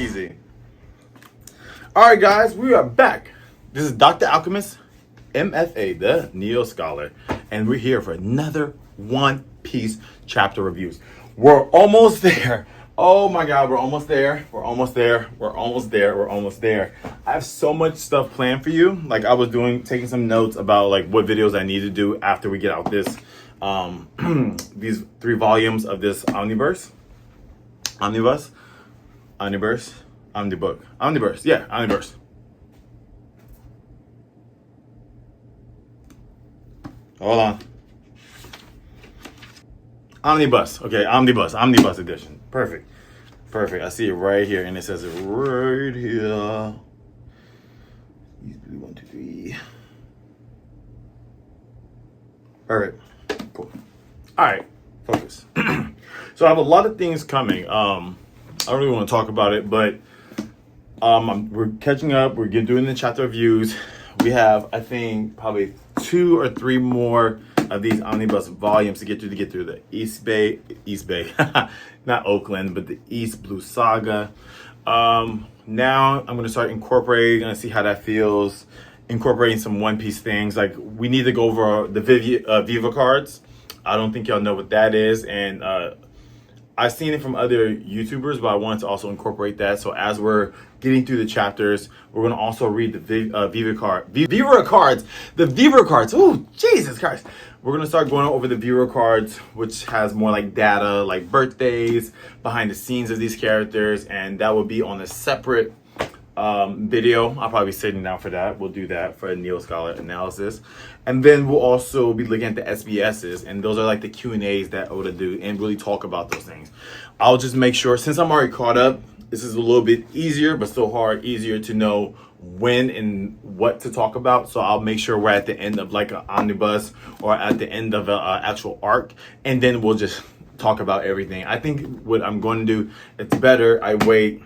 easy. Alright guys, we are back. This is Dr. Alchemist, M.F.A, the Neo Scholar. And we're here for another One Piece chapter reviews. We're almost there. Oh my god, we're almost there. We're almost there. We're almost there. We're almost there. I have so much stuff planned for you. Like I was taking some notes about like what videos I need to do after we get out this these 3 volumes of this omniverse. Omniverse. Yeah, omniverse. Hold on. Omnibus. Okay, omnibus edition. Perfect. I see it right here, and it says it right here. 1, 2, 3. Perfect. Cool. All right, focus. So I have a lot of things coming. I don't really want to talk about it, but we're catching up. We're doing the chapter reviews. We have, I think, probably 2 or 3 more of these omnibus volumes to get through the East Bay, not Oakland, but the East Blue Saga. Now I'm going to start incorporating, going to see how that feels, incorporating some One Piece things. Like we need to go over the Viva cards. I don't think y'all know what that is, and I've seen it from other YouTubers, but I wanted to also incorporate that. So as we're getting through the chapters, we're going to also read the Viva cards. The Viva cards. Oh, Jesus Christ. We're going to start going over the Viva cards, which has more like data, like birthdays, behind the scenes of these characters. And that will be on a separate video. I'll probably be sitting down for that. We'll do that for a Neo Scholar analysis. And then we'll also be looking at the SBSs, and those are like the Q&As that Oda do and really talk about those things. I'll just make sure, since I'm already caught up, this is a little bit easier, but still easier to know when and what to talk about. So I'll make sure we're at the end of like an omnibus or at the end of an actual arc, and then we'll just talk about everything. I think what I'm going to do, it's better I wait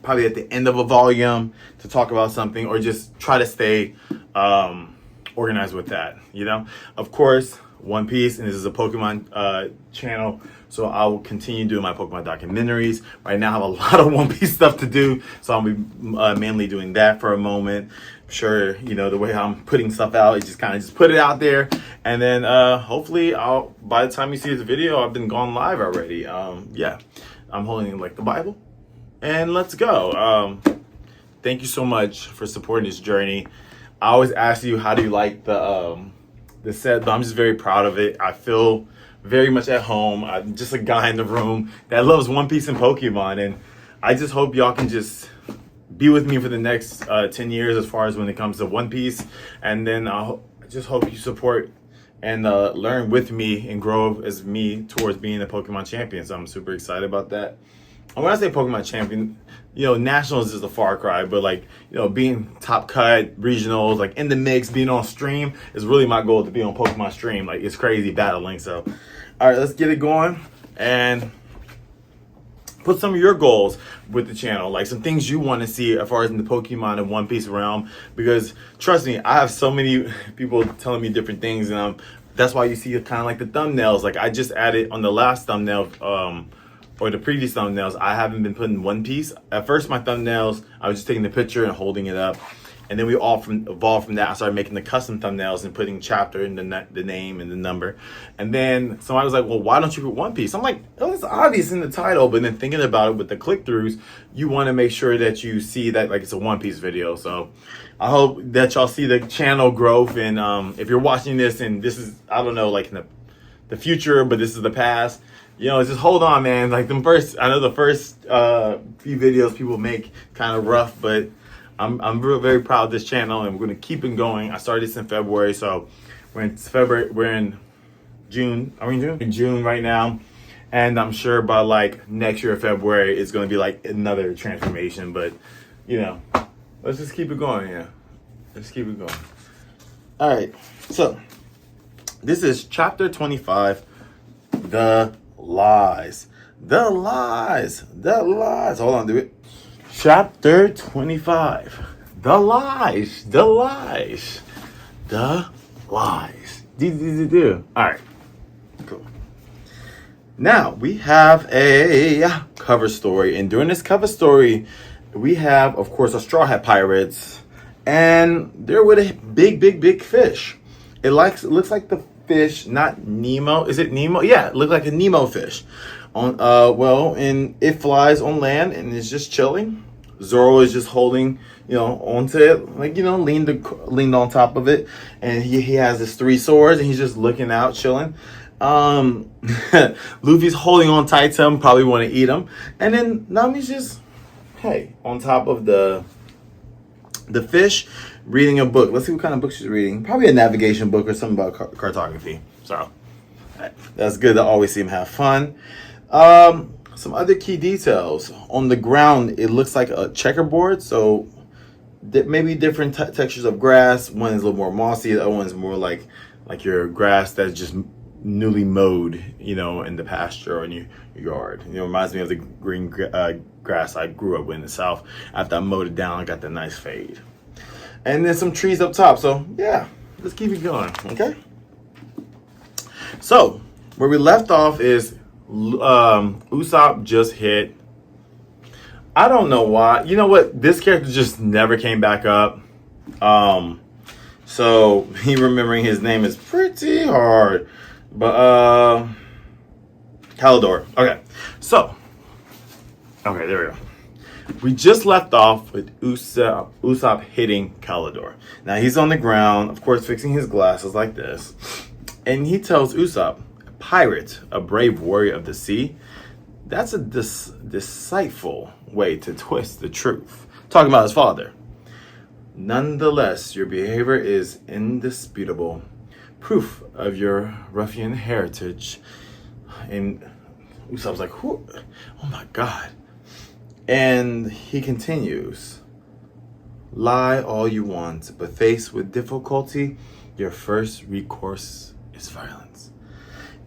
probably at the end of a volume to talk about something, or just try to stay organized with that, you know. Of course, One Piece, and this is a Pokemon channel, so I will continue doing my Pokemon documentaries. Right now I have a lot of One Piece stuff to do, so I'll be mainly doing that for a moment. I'm sure, you know, the way I'm putting stuff out, it's just kind of just put it out there, and then hopefully by the time you see this video, I've been gone live already. Yeah, I'm holding like the Bible. And let's go. Thank you so much for supporting this journey. I always ask you, how do you like the set? But I'm just very proud of it. I feel very much at home. I'm just a guy in the room that loves One Piece and Pokemon. And I just hope y'all can just be with me for the next 10 years as far as when it comes to One Piece. And then I just hope you support and learn with me and grow as me towards being a Pokemon champion. So I'm super excited about that. And when I say Pokemon champion, you know, nationals is a far cry, but like, you know, being top cut, regionals, like in the mix, being on stream is really my goal, to be on Pokemon stream. Like, it's crazy battling. So, all right, let's get it going and put some of your goals with the channel, like some things you want to see as far as in the Pokemon and One Piece realm, because trust me, I have so many people telling me different things, and that's why you see kind of like the thumbnails. Like I just added on the last thumbnail, or the previous thumbnails, I haven't been putting One Piece. At first, my thumbnails, I was just taking the picture and holding it up. And then we evolved from that. I started making the custom thumbnails and putting chapter and the name and the number. And then somebody was like, well, why don't you put One Piece? I'm like, oh, it's obvious in the title. But then thinking about it with the click-throughs, you want to make sure that you see that like it's a One Piece video. So I hope that y'all see the channel growth. And if you're watching this and this is, I don't know, like in the future, but this is the past, you know, just hold on, man. Like I know the first few videos people make kind of rough, but I'm very proud of this channel, and we're gonna keep it going. I started this in February, so we're in June. Are we in June? In June right now, and I'm sure by like next year, February, it's gonna be like another transformation. But you know, let's just keep it going. Yeah, let's keep it going. All right, so this is chapter 25, The Lies. Hold on, do it. Chapter 25. The lies. Do. All right. Cool. Now, we have a cover story. And during this cover story, we have, of course, a Straw Hat Pirates. And they're with a big fish. It looks like the fish, not Nemo. Is it Nemo? Yeah, it looks like a Nemo fish. And it flies on land and is just chilling. Zoro is just holding, onto it, leaned on top of it, and he has his 3 swords, and he's just looking out, chilling. Luffy's holding on tight to him, probably want to eat him, and then Nami's just, on top of the fish, reading a book. Let's see what kind of book she's reading. Probably a navigation book or something about cartography. So that's good to always see him have fun. Some other key details. On the ground, it looks like a checkerboard. So maybe different textures of grass. One is a little more mossy. The other one's more like your grass that's just newly mowed, in the pasture or in your yard. It reminds me of the green grass I grew up with in the South. After I mowed it down, I got the nice fade. And then some trees up top. So, yeah, let's keep it going, okay? So, where we left off is Usopp just hit. I don't know why. You know what? This character just never came back up. So me remembering his name is pretty hard. But Klahadore. Okay. So there we go. We just left off with Usopp hitting Klahadore. Now he's on the ground, of course, fixing his glasses like this. And he tells Usopp, pirate, a brave warrior of the sea. That's a deceitful way to twist the truth. Talking about his father. Nonetheless, your behavior is indisputable. Proof of your ruffian heritage. And Usopp's like, oh my God. And he continues. Lie all you want, but faced with difficulty, your first recourse is violence.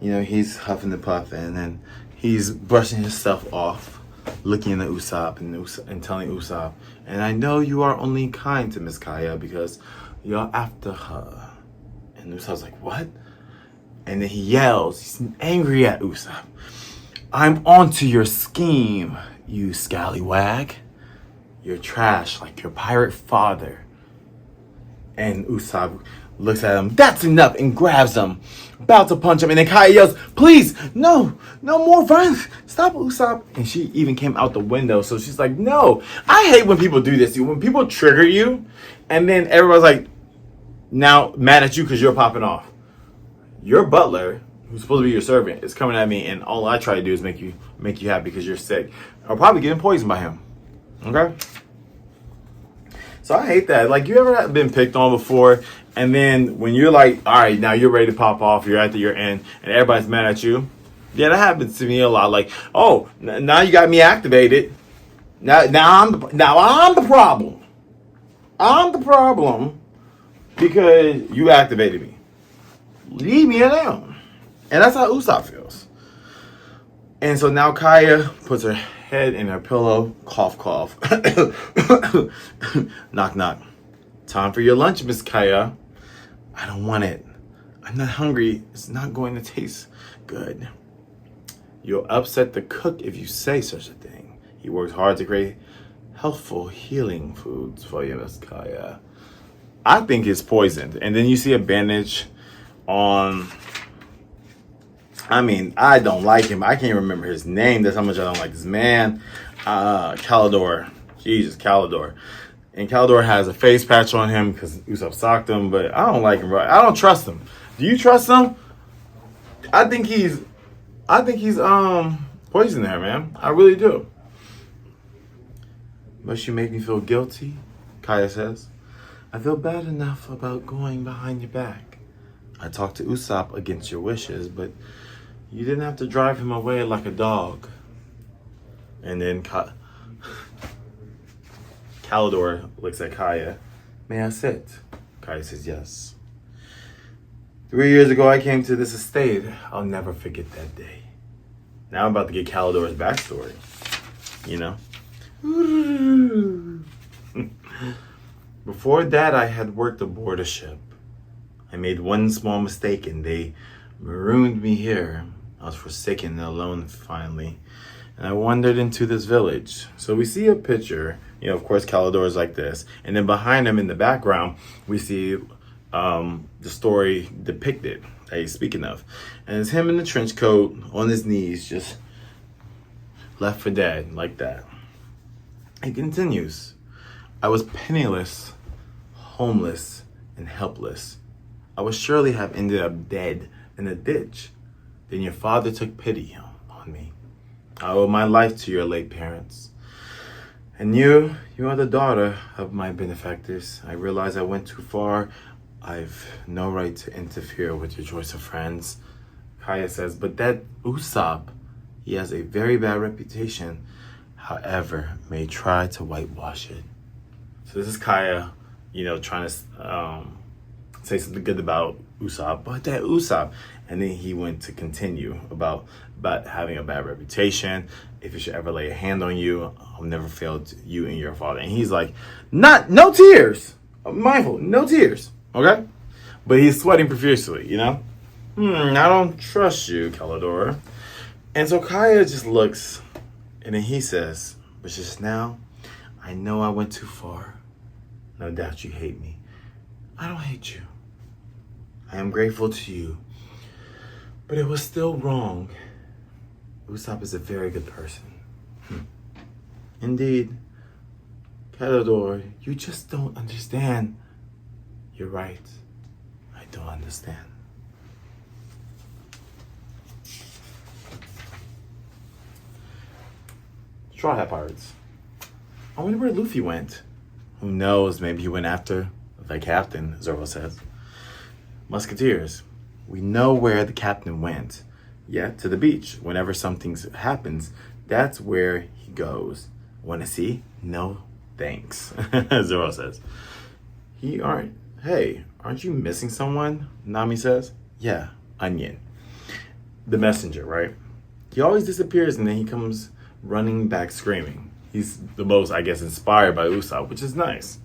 He's huffing and puffing, and then he's brushing himself off, looking at Usopp and telling Usopp, and I know you are only kind to Miss Kaya because you're after her. And Usopp's like, what? And then he yells, he's angry at Usopp. I'm onto your scheme, you scallywag. You're trash like your pirate father. And Usopp looks at him, that's enough, and grabs him, about to punch him, and then Kaya yells, please, no more violence, stop, Usopp. And she even came out the window, so she's like, no, I hate when people do this. When people trigger you, and then everybody's like, now mad at you because you're popping off. Your butler, who's supposed to be your servant, is coming at me, and all I try to do is make you happy because you're sick. Or probably getting poisoned by him. Okay? So I hate that. Like, you ever been picked on before, and then when you're like, all right, now you're ready to pop off, you're at your end, and everybody's mad at you? Yeah, that happens to me a lot. Like, oh, now you got me activated. Now I'm the problem. I'm the problem because you activated me. Leave me alone. And that's how Usopp feels. And so now Kaya puts her head in her pillow. Cough, cough. Knock, knock. Time for your lunch, Miss Kaya. I don't want it. I'm not hungry. It's not going to taste good. You'll upset the cook if you say such a thing. He works hard to create healthful, healing foods for you, Miss Kaya. I think it's poisoned. And then you see a bandage on... I don't like him. I can't remember his name. That's how much I don't like this man. Klahadore. Jesus, Klahadore. And Klahadore has a face patch on him because Usopp socked him, but I don't like him, bro. I don't trust him. Do you trust him? I think he's poisoned there, man. I really do. Must you make me feel guilty? Kaya says. I feel bad enough about going behind your back. I talked to Usopp against your wishes, but you didn't have to drive him away like a dog. And then Klahadore looks at Kaya. May I sit? Kaya says yes. 3 years ago, I came to this estate. I'll never forget that day. Now I'm about to get Kaladore's backstory. Before that, I had worked aboard a ship. I made one small mistake and they marooned me here. I was forsaken and alone finally. And I wandered into this village. So we see a picture, of course, Klahadore is like this. And then behind him in the background, we see the story depicted that he's speaking of. And it's him in the trench coat, on his knees, just left for dead, like that. He continues, I was penniless, homeless, and helpless. I would surely have ended up dead in a ditch. Then your father took pity on me. I owe my life to your late parents. And you are the daughter of my benefactors. I realize I went too far. I've no right to interfere with your choice of friends. Kaya says, but that Usopp, he has a very bad reputation, however, may try to whitewash it. So this is Kaya, trying to say something good about Usopp, but that Usopp. And then he went to continue about having a bad reputation. If it should ever lay a hand on you, I'll never fail you and your father. And he's like, no tears. I'm mindful, no tears. Okay? But he's sweating profusely, I don't trust you, Klahadore. And so Kaya just looks, and then he says, but just now, I know I went too far. No doubt you hate me. I don't hate you. I am grateful to you. But it was still wrong. Usopp is a very good person. Indeed. Klahadore, you just don't understand. You're right. I don't understand. Straw Hat Pirates. I wonder where Luffy went. Who knows? Maybe he went after the captain, Zoro says. Musketeers. We know where the captain went. Yeah, to the beach. Whenever something happens, that's where he goes. Want to see? No, thanks. Zoro says. Hey, aren't you missing someone? Nami says. Yeah, Onion. The messenger, right? He always disappears and then he comes running back screaming. He's the most, I guess, inspired by Usopp, which is nice.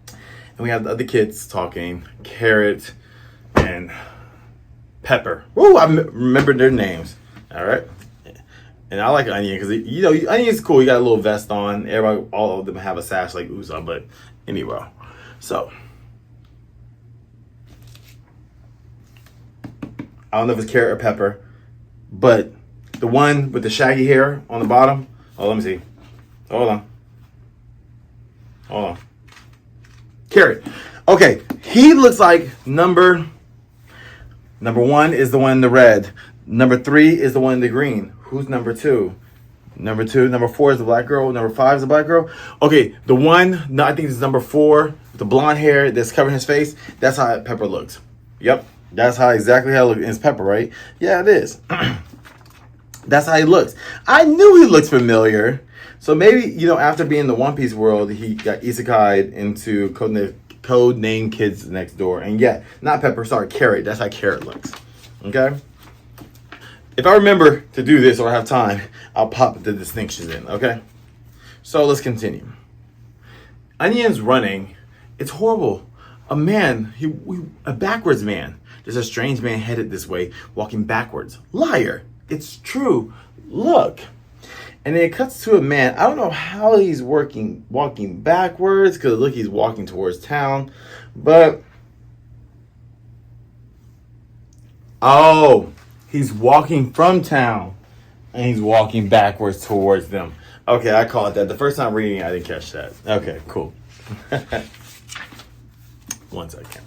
And we have the other kids talking. Carrot and Pepper. Woo, I remember their names. All right. And I like Onion because, Onion's cool. He got a little vest on. All of them have a sash like Usopp. But anyway. So, I don't know if it's Carrot or Pepper. But the one with the shaggy hair on the bottom. Oh, let me see. Hold on. Carrot. Okay. He looks like Number 1 is the one in the red. Number 3 is the one in the green. Who's number 2? Number 4 is the black girl. Number 5 is the black girl. Okay, the one, I think it's number 4, with the blonde hair that's covering his face. That's how Pepper looks. Yep, that's exactly how it looks. It's Pepper, right? Yeah, it is. That's how he looks. I knew he looked familiar. So maybe, after being in the One Piece world, he got isekai'd into Code Name Kids Next Door. And yeah, not Pepper, sorry, Carrot. That's how Carrot looks. Okay? If I remember to do this or have time, I'll pop the distinctions in, okay? So let's continue. Onion's running. It's horrible. A man, a backwards man. There's a strange man headed this way, walking backwards. Liar. It's true. Look. And then it cuts to a man. I don't know how he's walking backwards, because look, he's walking towards town. But, he's walking from town, and he's walking backwards towards them. Okay, I call it that. The first time reading, I didn't catch that. Okay, cool. 1 second.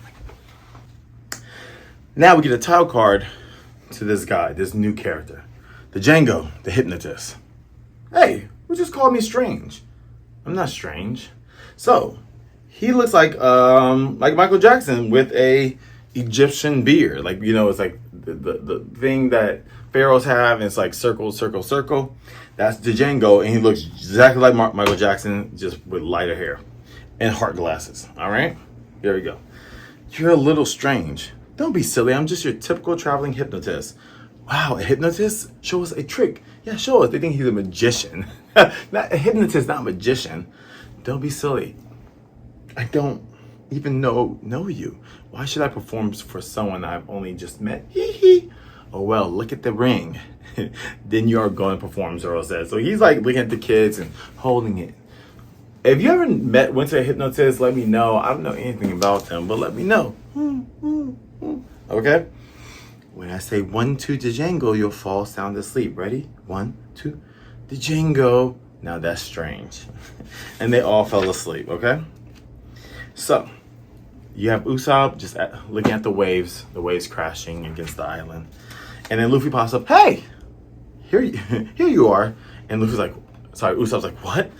Now we get a title card to this guy, this new character. The Jango, the hypnotist. Hey, who just called me strange? I'm not strange. So, he looks like Michael Jackson with a Egyptian beard. Like, it's like the thing that pharaohs have, and it's like circle, circle, circle. That's the Jango, and he looks exactly like Michael Jackson, just with lighter hair and heart glasses. All right? There we go. You're a little strange. Don't be silly. I'm just your typical traveling hypnotist. Wow, a hypnotist? Show us a trick. Yeah, show us. They think he's a magician. Not a hypnotist, not a magician. Don't be silly. I don't even know you. Why should I perform for someone I've only just met? Hee hee. Oh, well, look at the ring. Then you're going to perform, Zoro says. So he's like looking at the kids and holding it. If you ever went to a hypnotist, let me know. I don't know anything about them, but let me know. Okay? When I say 1, 2 to Jango, you'll fall sound asleep. Ready? 1, 2 to Jango. Now that's strange. And they all fell asleep, okay? So, you have Usopp just looking at the waves crashing against the island. And then Luffy pops up, hey, here you are. And Usopp's like, what?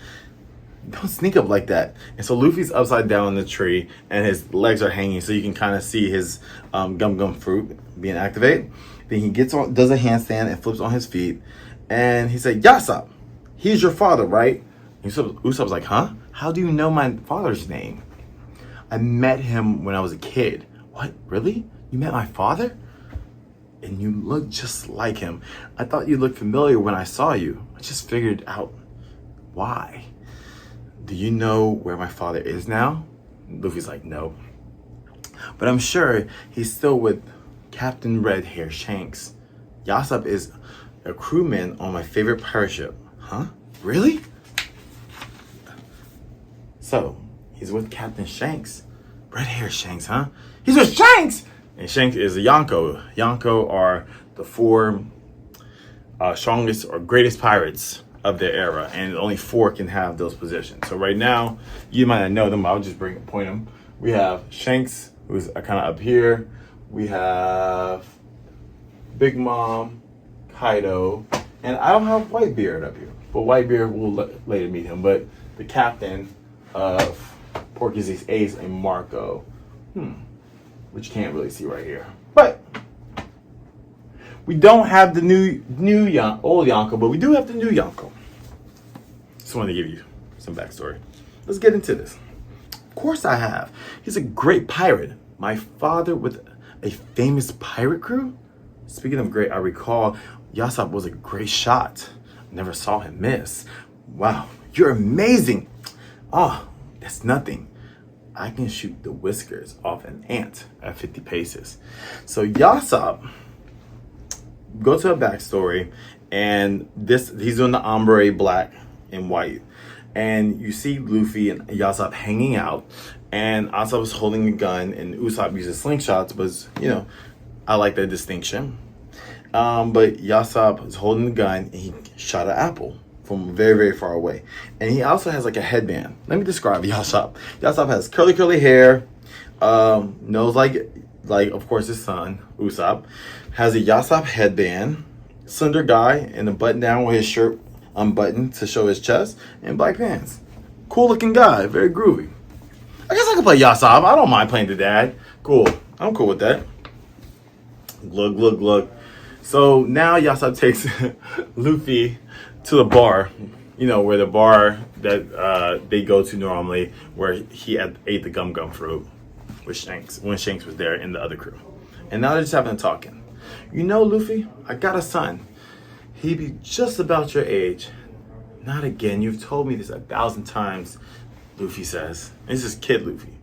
Don't sneak up like that. And so Luffy's upside down in the tree and his legs are hanging so you can kind of see his gum fruit being activated. Then he does a handstand and flips on his feet. And he said, Yasopp, he's your father, right? And Usopp's like, huh? How do you know my father's name? I met him when I was a kid. What, really? You met my father? And you look just like him. I thought you looked familiar when I saw you. I just figured out why. Do you know where my father is now? Luffy's like, no. But I'm sure he's still with Captain Red-Haired Shanks. Yasopp is a crewman on my favorite pirate ship. Huh? Really? So, he's with Captain Shanks. Red-Haired Shanks, huh? He's with Shanks! And Shanks is a Yonko. Yonko are the 4 strongest or greatest pirates of their era, and only 4 can have those positions. So right now, you might not know them, but I'll just point them. We have Shanks, who's kind of up here. We have Big Mom, Kaido, and I don't have Whitebeard up here, but Whitebeard will later meet him. But the captain of Porky's Ace and Marco, which you can't really see right here. But we don't have the old Yonko, but we do have the new Yonko. Just wanted to give you some backstory. Let's get into this. Of course I have. He's a great pirate. My father with a famous pirate crew? Speaking of great, I recall Yasopp was a great shot. Never saw him miss. Wow, you're amazing. Oh, that's nothing. I can shoot the whiskers off an ant at 50 paces. So Yasopp, go to a backstory, and he's doing the ombre black and white. And you see Luffy and Yasopp hanging out, and Usopp is holding a gun, and Usopp uses slingshots, but I like that distinction. But Yasopp is holding the gun, and he shot an apple from very, very far away. And he also has like a headband. Let me describe Yasopp. Yasopp has curly hair, nose like of course his son, Usopp, has a Yasopp headband, slender guy, and a button down with his shirt unbuttoned to show his chest, and black pants. Cool looking guy, very groovy. I guess I could play Yasopp. I don't mind playing the dad. Cool. I'm cool with that. Glug. So now Yasopp takes Luffy to the bar, where the bar that they go to normally, where he ate the gum fruit with Shanks, when Shanks was there in the other crew. And now they're just having a talking. Luffy, I got a son. He'd be just about your age. Not again. You've told me this 1,000 times, Luffy says. This is Kid Luffy.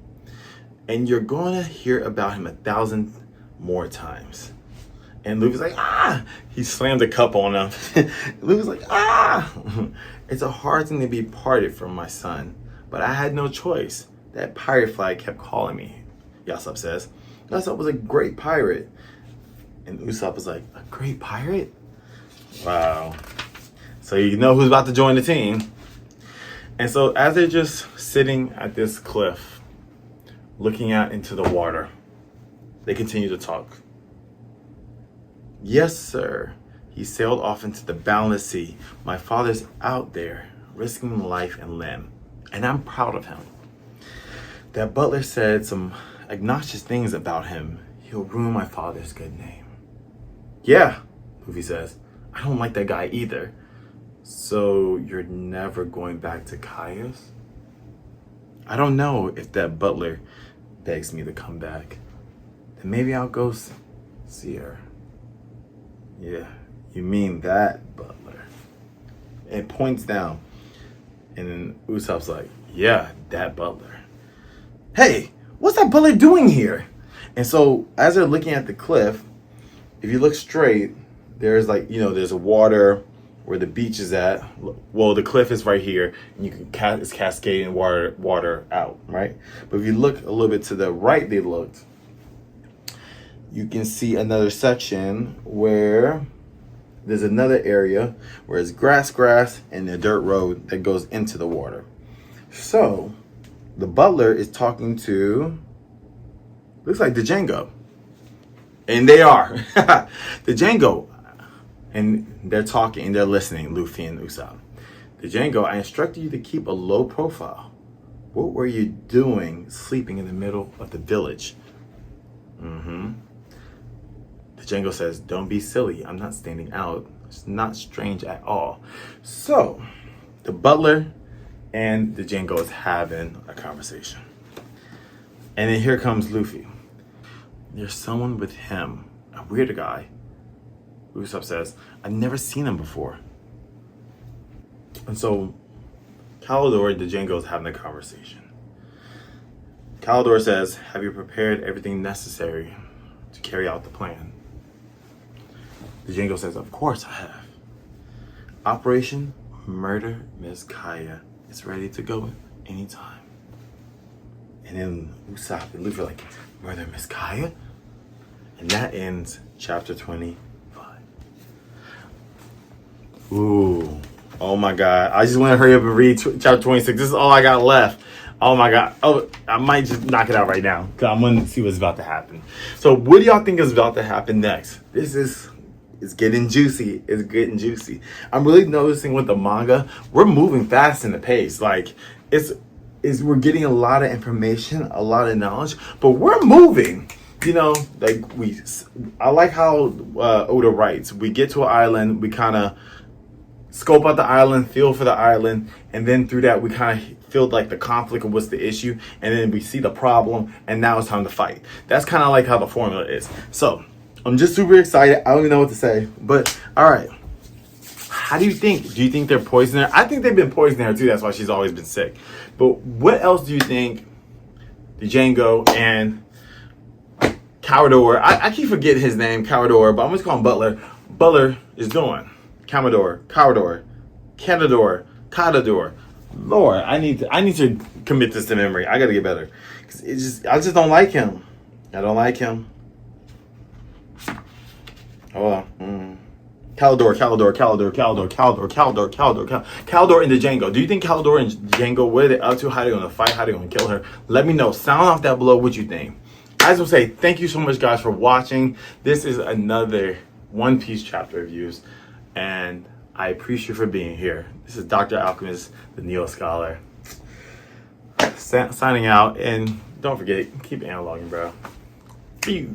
And you're going to hear about him 1,000 more times. And Luffy's like, ah! He slammed a cup on him. Luffy's like, ah! It's a hard thing to be parted from my son, but I had no choice. That pirate flag kept calling me, Yasopp says. Yasopp was a great pirate. And Usopp was like, a great pirate? Wow. So you know who's about to join the team. And so as they're just sitting at this cliff, looking out into the water, they continue to talk. Yes, sir. He sailed off into the boundless sea. My father's out there, risking life and limb. And I'm proud of him. That Butler said some obnoxious things about him. He'll ruin my father's good name. Yeah, Luffy says. I don't like that guy either. So you're never going back to Kaya's? I don't know if that Butler begs me to come back. Then maybe I'll go see her. Yeah, you mean that Butler? It points down. And then Usopp's like, yeah, that Butler. Hey, what's that Butler doing here? And so as they're looking at the cliff, if you look straight, there's like, there's a water where the beach is at. Well, the cliff is right here, and you can it's cascading water out, right? But if you look a little bit to the right, they looked, you can see another section where there's another area where it's grass, and a dirt road that goes into the water. So the butler is talking to, looks like the Jango. And they are. The Jango. And they're talking and they're listening, Luffy and Usopp. The Jango, I instructed you to keep a low profile. What were you doing sleeping in the middle of the village? The Jango says, don't be silly. I'm not standing out. It's not strange at all. So, the butler and the Jango is having a conversation. And then here comes Luffy. There's someone with him, a weird guy. Usopp says, I've never seen him before. And so Klahadore and the Jango is having a conversation. Klahadore says, have you prepared everything necessary to carry out the plan? The Jango says, of course I have. Operation Murder Miss Kaya is ready to go anytime. And then Usopp and Luffy are like, Murder Miss Kaya? And that ends chapter 25. Ooh. Oh my God. I just want to hurry up and read chapter 26. This is all I got left. Oh my God. Oh, I might just knock it out right now because I'm going to see what's about to happen. So what do y'all think is about to happen next? It's getting juicy. It's getting juicy. I'm really noticing with the manga, we're moving fast in the pace. Like we're getting a lot of information, a lot of knowledge, but we're moving. I like how Oda writes. We get to an island, we kind of scope out the island, feel for the island, and then through that we kind of feel like the conflict of what's the issue, and then we see the problem, and now it's time to fight. That's kind of like how the formula is. So I'm just super excited. I don't even know what to say, but all right. How do you think? Do you think they're poisoning her? I think they've been poisoning her too. That's why she's always been sick. But what else do you think the Jango and Klahadore, I keep forgetting his name, Klahadore, but I'm just calling him Butler is doing? Klahadore. Lord, I need to commit this to memory. I gotta get better. I just don't like him. I don't like him. Hold on. Klahadore and the Jango. Do you think Klahadore and Jango, what are they up to? How are they gonna fight? How are they gonna kill her? Let me know. Sound off down below what you think. I just want to say thank you so much, guys, for watching. This is another One Piece chapter reviews, and I appreciate you for being here. This is Dr. Alchemist, the Neo Scholar, signing out, and don't forget, keep analoging, bro. Peace.